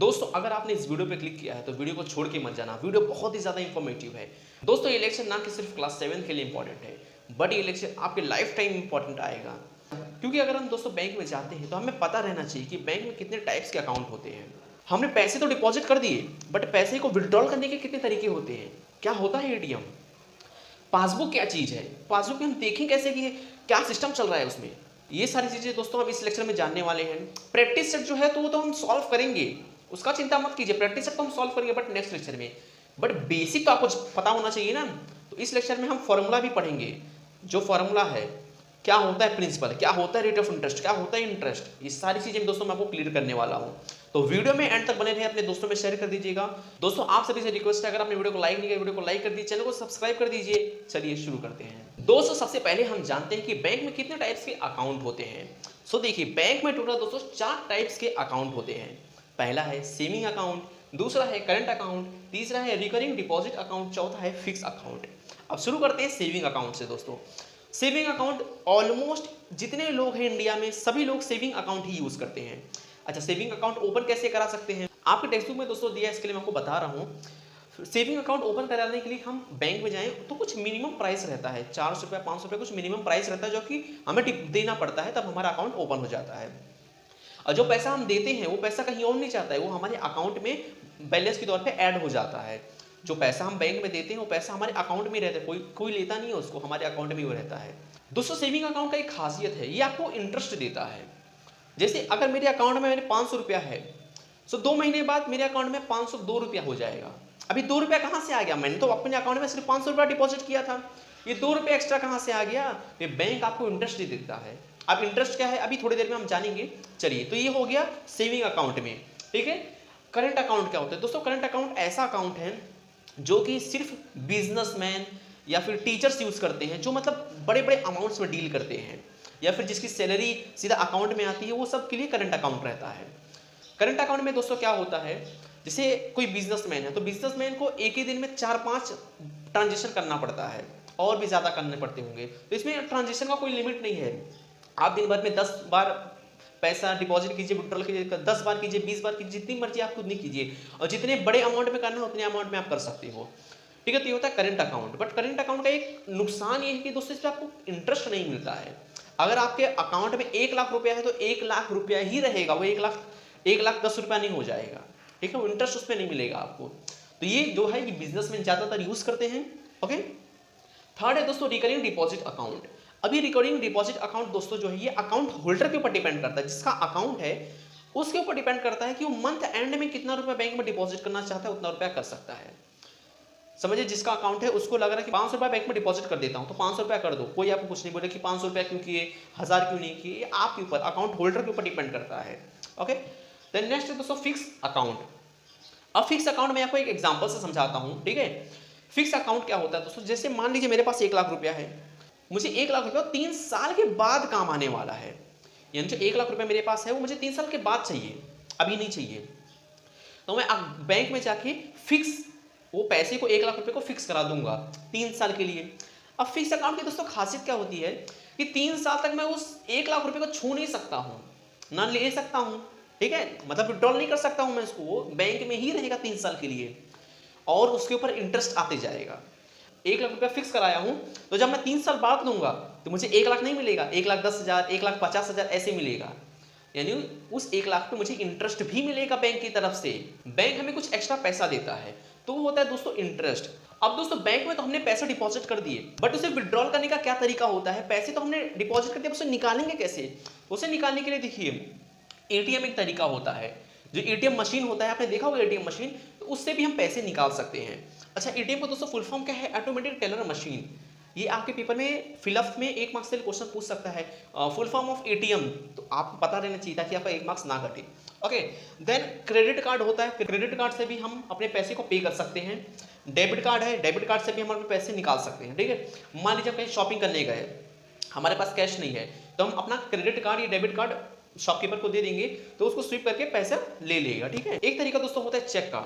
दोस्तों अगर आपने इस वीडियो पे क्लिक किया है तो वीडियो को छोड़ के मत जाना, वीडियो बहुत ही ज़्यादा इंफॉर्मेटिव है। दोस्तों ये लेक्चर ना कि सिर्फ क्लास 7 के लिए इंपॉर्टेंट है, बट ये लेक्चर आपके लाइफ टाइम इंपॉर्टेंट आएगा। क्योंकि अगर हम दोस्तों बैंक में जाते हैं तो हमें पता रहना चाहिए कि बैंक में कितने टाइप्स के अकाउंट होते हैं। हमने पैसे तो डिपॉजिट कर दिए, बट पैसे को विड्रॉल करने के कितने तरीके होते हैं, क्या होता है एटीएम, पासबुक क्या चीज़ है, पासबुक में हम देखें कैसे कि क्या सिस्टम चल रहा है उसमें। ये सारी चीज़ें दोस्तों हम इस लेक्चर में जानने वाले हैं। प्रैक्टिस सेट जो है तो वो तो हम सॉल्व करेंगे, उसका चिंता मत कीजिए, प्रैक्टिस सेट तो हम सॉल्व करेंगे बट नेक्स्ट लेक्चर में। बट बेसिक तो आपको पता होना चाहिए ना। तो इस लेक्चर में हम फॉर्मूला भी पढ़ेंगे, जो फॉर्मूला है, क्या होता है प्रिंसिपल, क्या होता है रेट ऑफ इंटरेस्ट, क्या होता है इंटरेस्ट, ये सारी चीज़ें दोस्तों मैं आपको क्लियर करने वाला हूँ। तो वीडियो में एंड तक बने रहे, अपने दोस्तों में शेयर कर दीजिएगा। दोस्तों आप सभी से रिक्वेस्ट है, अगर आपने वीडियो को लाइक नहीं किया वीडियो को लाइक कर दीजिए, चैनल को सब्सक्राइब कर दीजिए। चलिए शुरू करते हैं। दोस्तों सबसे पहले हम जानते हैं कि बैंक में कितने टाइप्स के अकाउंट होते हैं। सो देखिए बैंक में टोटल दोस्तों 4 टाइप्स के अकाउंट होते हैं। पहला है सेविंग अकाउंट, दूसरा है करंट अकाउंट, तीसरा है रिकरिंग डिपॉजिट अकाउंट, चौथा है फिक्स अकाउंट। अब शुरू करते हैं सेविंग अकाउंट से। दोस्तों सेविंग अकाउंट ऑलमोस्ट जितने लोग हैं इंडिया में सभी लोग सेविंग अकाउंट ही यूज करते हैं। अच्छा, सेविंग अकाउंट ओपन कैसे करा सकते हैं, आपके टेक्स्ट बुक में दोस्तों दिया है, इसके लिए मैं आपको बता रहा हूँ। सेविंग अकाउंट ओपन कराने के लिए हम बैंक में जाएं तो कुछ मिनिमम प्राइस रहता है, 400 रुपये 500 रुपये कुछ मिनिमम प्राइस रहता है, जो कि हमें देना पड़ता है, तब हमारा अकाउंट ओपन हो जाता है। और जो पैसा हम देते हैं वो पैसा कहीं और नहीं जाता है, वो हमारे अकाउंट में बैलेंस के तौर पे ऐड हो जाता है। जो पैसा हम बैंक में देते हैं वो पैसा हमारे अकाउंट में रहता है, कोई लेता नहीं है उसको, हमारे अकाउंट में वो रहता है। दोस्तों सेविंग अकाउंट का एक खासियत है, ये आपको इंटरेस्ट देता है। जैसे अगर मेरे अकाउंट में मेरे 500 रुपया है, तो 2 महीने बाद मेरे अकाउंट में 502 रुपया हो जाएगा। अभी 2 रुपया कहाँ से आ गया, मैंने तो अपने अकाउंट में सिर्फ 500 रुपया डिपॉजिट किया था, ये 2 रुपया एक्स्ट्रा कहाँ से आ गया, ये बैंक आपको इंटरेस्ट दे देता है। अब इंटरेस्ट क्या है अभी थोड़ी देर में हम जानेंगे। चलिए, तो ये हो गया सेविंग अकाउंट में, ठीक है। करंट अकाउंट क्या होता है दोस्तों, करंट अकाउंट ऐसा अकाउंट है जो कि सिर्फ बिजनेसमैन या फिर टीचर्स यूज करते हैं, जो मतलब बड़े बड़े अमाउंट्स में डील करते हैं, या फिर जिसकी सैलरी सीधा अकाउंट में आती है, वो सब के लिए करंट अकाउंट रहता है। करंट अकाउंट में दोस्तों क्या होता है, जैसे कोई बिजनेसमैन है तो बिजनेसमैन को एक ही दिन में 4-5 ट्रांजेक्शन करना पड़ता है, और भी ज़्यादा करने पड़ते होंगे। तो इसमें ट्रांजेक्शन का कोई लिमिट नहीं है, आप दिन भर में 10 बार पैसा डिपॉजिट कीजिए, विड्रॉल कीजिए, 10 बार कीजिए, 20 बार कीजिए, जितनी मर्जी आप खुद नहीं कीजिए, और जितने बड़े अमाउंट में करना है उतने अमाउंट में आप कर सकते हो, ठीक है। तो ये होता है current account. But current account का एक नुकसान ये है कि दोस्तों इसमें आपको इंटरेस्ट नहीं मिलता है। अगर आपके अकाउंट में 1 लाख रुपया है तो 1 लाख रुपया ही रहेगा, वो 1 लाख 10 रुपया नहीं हो जाएगा, ठीक है। वो इंटरेस्ट उसमें नहीं मिलेगा आपको। तो ये जो है कि बिजनेसमैन ज्यादातर यूज करते हैं, ओके। थर्ड है दोस्तों रिकरिंग डिपॉजिट अकाउंट। अभी रिकरिंग डिपॉजिट अकाउंट दोस्तों जो है ये अकाउंट होल्डर के ऊपर डिपेंड करता है, जिसका अकाउंट है उसके ऊपर डिपेंड करता है कि वो मंथ एंड में कितना रुपया बैंक में डिपॉजिट करना चाहता है, उतना रुपया कर सकता है। समझिए जिसका अकाउंट है उसको लग रहा है कि 500 रुपया बैंक में डिपॉजिट कर देता हूं, तो 500 रुपया कर दो, कोई आपको कुछ नहीं बोले कि 500 रुपया क्यों किए, 1000 क्यों नहीं किए, आपके ऊपर अकाउंट होल्डर के ऊपर डिपेंड करता है, ओके। देन नेक्स्ट है दोस्तों फिक्स अकाउंट। अब फिक्स अकाउंट में आपको एक एग्जांपल से समझाता हूं, ठीक है। फिक्स अकाउंट क्या होता है दोस्तों, जैसे मान लीजिए मेरे पास 1 लाख रुपया है, मुझे 1 लाख रुपया 3 साल के बाद काम आने वाला है, यानी जो 1 लाख रुपया मेरे पास है वो मुझे 3 साल के बाद चाहिए, अभी नहीं चाहिए। तो मैं बैंक में जाके फिक्स वो पैसे को 1 लाख रुपए को फिक्स करा दूंगा 3 साल के लिए। अब फिक्स अकाउंट की दोस्तों खासियत क्या होती है कि 3 साल तक मैं उस 1 लाख रुपए को छू नहीं सकता हूँ, ना ले सकता हूँ, ठीक है, मतलब विड्रॉल नहीं कर सकता हूँ मैं इसको, वो बैंक में ही रहेगा 3 साल के लिए, और उसके ऊपर इंटरेस्ट आते जाएगा। 1 लाख रुपया फिक्स कराया हूँ, तो जब मैं 3 साल बाद लूंगा तो मुझे 1 लाख नहीं मिलेगा, 1,10,000 1,50,000 ऐसे मिलेगा, यानी उस 1 लाख पे मुझे इंटरेस्ट भी मिलेगा बैंक की तरफ से। बैंक हमें कुछ एक्स्ट्रा पैसा देता है, तो वो होता है दोस्तों इंटरेस्ट। अब दोस्तों बैंक में तो हमने पैसे डिपॉजिट कर दिए, बट उसे विड्रॉल करने का क्या तरीका होता है, पैसे तो हमने डिपॉजिट कर दिए, उसे निकालेंगे कैसे। उसे निकालने के लिए देखिए एटीएम एक तरीका होता है, जो एटीएम मशीन होता है, आपने देखा होगा एटीएम मशीन, तो उससे भी हम पैसे निकाल सकते हैं। अच्छा, एटीएम को दोस्तों फुल फॉर्म क्या है, ऑटोमेटिक टेलर मशीन। ये आपके पेपर में फिलअप में 1 मार्क्स से क्वेश्चन पूछ सकता है, फुल फॉर्म ऑफ एटीएम, तो आपको पता रहना चाहिए ताकि आपका 1 मार्क्स ना घटे, ओके। देन क्रेडिट कार्ड होता है, क्रेडिट कार्ड से भी हम अपने पैसे को पे कर सकते हैं। डेबिट कार्ड है, डेबिट कार्ड से भी हम अपने पैसे निकाल सकते हैं, ठीक है। मान लीजिए कहीं शॉपिंग करने गए, हमारे पास कैश नहीं है, तो हम अपना क्रेडिट कार्ड या डेबिट कार्ड शॉपकीपर को दे देंगे, तो उसको स्विप करके पैसा ले लेगा, ठीक है। एक तरीका दोस्तों होता है चेक का,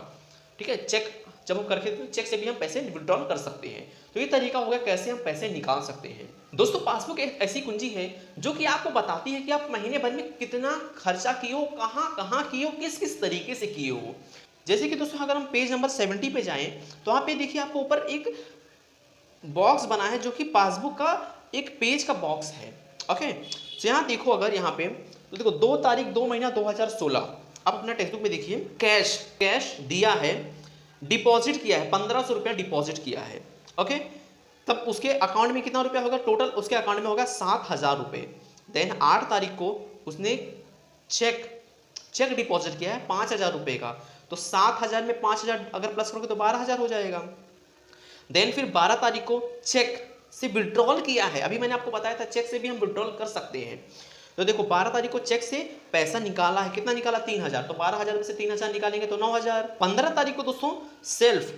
ठीक है। चेक जब हम करके चेक से भी हम पैसे विड्रॉल कर सकते हैं। तो ये तरीका हो गया कैसे हम पैसे निकाल सकते हैं। दोस्तों पासबुक एक ऐसी कुंजी है जो कि आपको बताती है कि आप महीने भर में कितना खर्चा किए हो, कहाँ कहाँ किए हो, किस किस तरीके से किए हो। जैसे कि दोस्तों अगर हम पेज नंबर 70 पे जाएं तो वहाँ पे देखिए आपको ऊपर एक बॉक्स बना है जो कि पासबुक का एक पेज का बॉक्स है। ओके, तो यहाँ देखो, अगर यहाँ पे तो देखो 2 तारीख 2 महीना 2016, आप अपना टेक्स्ट बुक में देखिए, कैश दिया है, डिपॉजिट किया है, 1500 रुपया डिपॉजिट किया है। ओके, तब उसके अकाउंट में कितना रुपया होगा टोटल, उसके अकाउंट में होगा 7000 रुपये। देन 8 तारीख को उसने चेक डिपॉजिट किया है 5000 रुपये का, तो 7000 में 5000 अगर प्लस करोगे तो 12000 हो जाएगा। देन फिर 12 तारीख को चेक से विड्रॉल किया है, अभी मैंने आपको बताया था चेक से भी हम विड्रॉल कर सकते हैं। तो देखो 12 तारीख को चेक से पैसा निकाला है, कितना निकाला 3000, तो 12000 में से 3000 निकालेंगे तो 9000। 15 तारीख को दोस्तों सेल्फ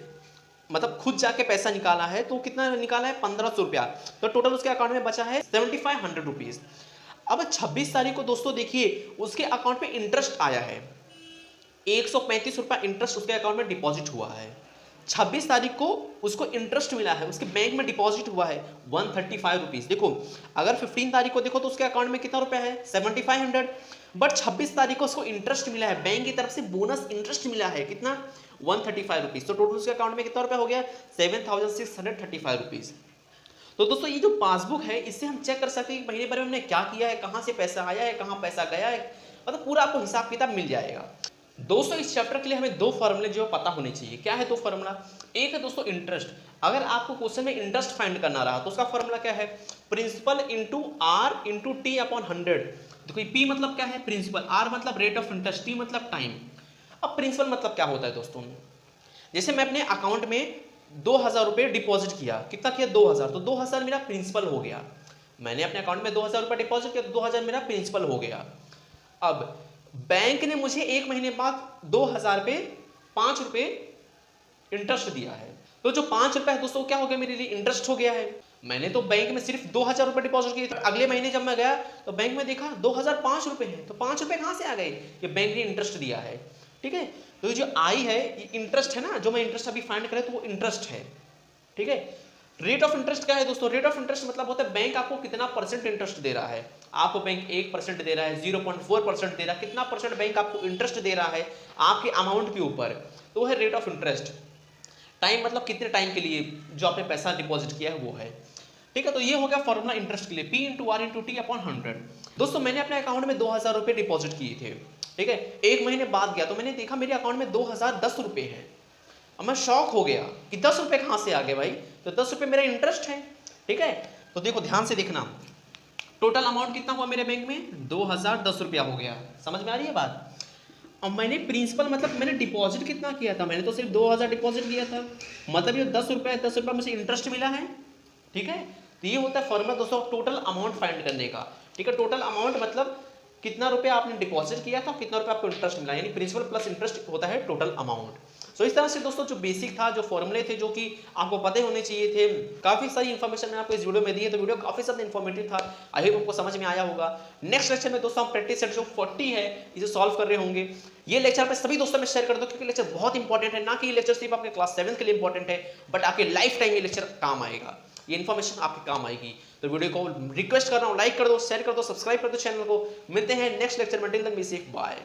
मतलब खुद जाके पैसा निकाला है, तो कितना निकाला है 1500 रुपया, तो टोटल उसके अकाउंट में बचा है 7500 रुपीज। अब 26 तारीख को दोस्तों देखिए उसके अकाउंट में इंटरेस्ट आया है, 135 रुपया इंटरेस्ट उसके अकाउंट में डिपॉजिट हुआ है। 26 तारीख को उसको इंटरेस्ट मिला है, उसके बैंक में डिपॉजिट हुआ है 135 रुपीज। देखो अगर 15 तारीख को देखो तो उसके अकाउंट में कितना रुपया है 7500, बट 26 तारीख को उसको इंटरेस्ट मिला है, बैंक की तरफ से बोनस इंटरेस्ट मिला है, कितना 135 रुपीज। तो टोटल उसके अकाउंट में कितना रुपया हो गया 7635 रुपीज। तो दोस्तों ये जो पासबुक है इससे हम चेक कर सकते हैं कि महीने भर में हमने क्या किया है, कहाँ से पैसा आया है, कहाँ पैसा गया है, मतलब पूरा आपको हिसाब किताब मिल जाएगा। दोस्तों इस चैप्टर के लिए हमें 2 फॉर्मूले जो पता होने चाहिए। क्या है 2 फॉर्मूला? एक है दोस्तों इंटरेस्ट, अगर आपको क्वेश्चन में इंटरेस्ट फाइंड करना रहा तो उसका फॉर्मूला क्या है, principal into R into T upon 100। देखो पी मतलब क्या है प्रिंसिपल, आर मतलब रेट ऑफ इंटरेस्ट, टी मतलब टाइम। अब प्रिंसिपल मतलब क्या होता है दोस्तों, जैसे मैं अपने अकाउंट में 2000 रुपये डिपॉजिट किया, कितना किया 2000, तो 2000 मेरा प्रिंसिपल हो गया। मैंने अपने अकाउंट में 2000 रुपये डिपॉजिट किया तो 2000 मेरा प्रिंसिपल हो गया। अब बैंक ने मुझे 1 महीने बाद 2000 पे 5 रुपये इंटरेस्ट दिया है, तो जो 5 रुपये है दोस्तों क्या हो गया मेरे लिए इंटरेस्ट हो गया है। मैंने तो बैंक में सिर्फ 2000 रुपये डिपॉजिट किए थे, अगले महीने जब मैं गया तो बैंक में देखा 2005 रुपये है, तो 5 रुपये कहाँ से आ गए, ये बैंक ने इंटरेस्ट दिया है। ठीक है, तो ये जो आई है ये इंटरेस्ट है ना, जो मैं इंटरेस्ट अभी फाइंड करें तो वो इंटरेस्ट है। ठीक है, रेट ऑफ इंटरेस्ट क्या है दोस्तों, रेट ऑफ इंटरेस्ट मतलब होता है बैंक आपको कितना परसेंट इंटरेस्ट दे रहा है। आपको बैंक 1% दे रहा है, 0.4% दे रहा है, कितना परसेंट बैंक आपको इंटरेस्ट दे रहा है आपके अमाउंट के ऊपर, तो वो है रेट ऑफ इंटरेस्ट। टाइम मतलब कितने टाइम के लिए जो आपने पैसा डिपॉजिट किया है वो है। ठीक है, तो ये हो गया फॉर्मूला इंटरेस्ट के लिए, P into R into T upon 100। दोस्तों मैंने अपने अकाउंट में 2000 रुपये डिपॉजिट किए थे, ठीक है, 1 महीने बाद गया तो मैंने देखा मेरे अकाउंट में 2010 रुपये है। अब मैं शॉक हो गया कि 10 रुपये कहाँ से आ गए भाई, तो 10 रुपये मेरा इंटरेस्ट है। ठीक है, तो देखो ध्यान से देखना, टोटल अमाउंट कितना हुआ मेरे बैंक में 2010 रुपया हो गया। समझ में आ रही है बात। अब मैंने प्रिंसिपल मतलब मैंने डिपॉजिट कितना किया था, मैंने तो सिर्फ 2000 डिपॉजिट किया था, मतलब ये 10 रुपये है, 10 रुपये मुझे इंटरेस्ट मिला है। ठीक है, तो ये होता है फॉर्मूला दोस्तों टोटल अमाउंट फाइंड करने का। ठीक है, टोटल अमाउंट मतलब कितना रुपया आपने डिपॉजिट किया था, कितना रुपया आपको इंटरेस्ट मिला, यानी प्रिंसिपल प्लस इंटरेस्ट होता है टोटल अमाउंट। सो इस तरह से दोस्तों जो बेसिक था, जो फॉर्मूले थे, जो कि आपको पता होने चाहिए थे, काफी सारी इन्फॉर्मेशन मैंने आपको इस वीडियो में दी है, तो वीडियो काफी ज्यादा इन्फॉर्मेटिव था। आई होप आपको समझ में आया होगा। नेक्स्ट लेक्चर में दोस्तों हम प्रैक्टिस सेट जो 40 है इसे सॉल्व कर रहे होंगे। ये लेक्चर पे सभी दोस्तों में शेयर कर दो, क्योंकि लेक्चर बहुत इंपॉर्टेंट है, ना कि ये लेक्चर सिर्फ आपके क्लास 7 के लिए इंपॉर्टेंट है, बट आपके लाइफ टाइम ये लेक्चर काम आएगा, ये इन्फॉर्मेशन आपके काम आएगी। तो वीडियो को रिक्वेस्ट कर रहा हूँ, लाइक कर दो, शेयर कर दो, सब्सक्राइब कर दो चैनल को। मिलते हैं नेक्स्ट लेक्चर में, till then be safe, bye.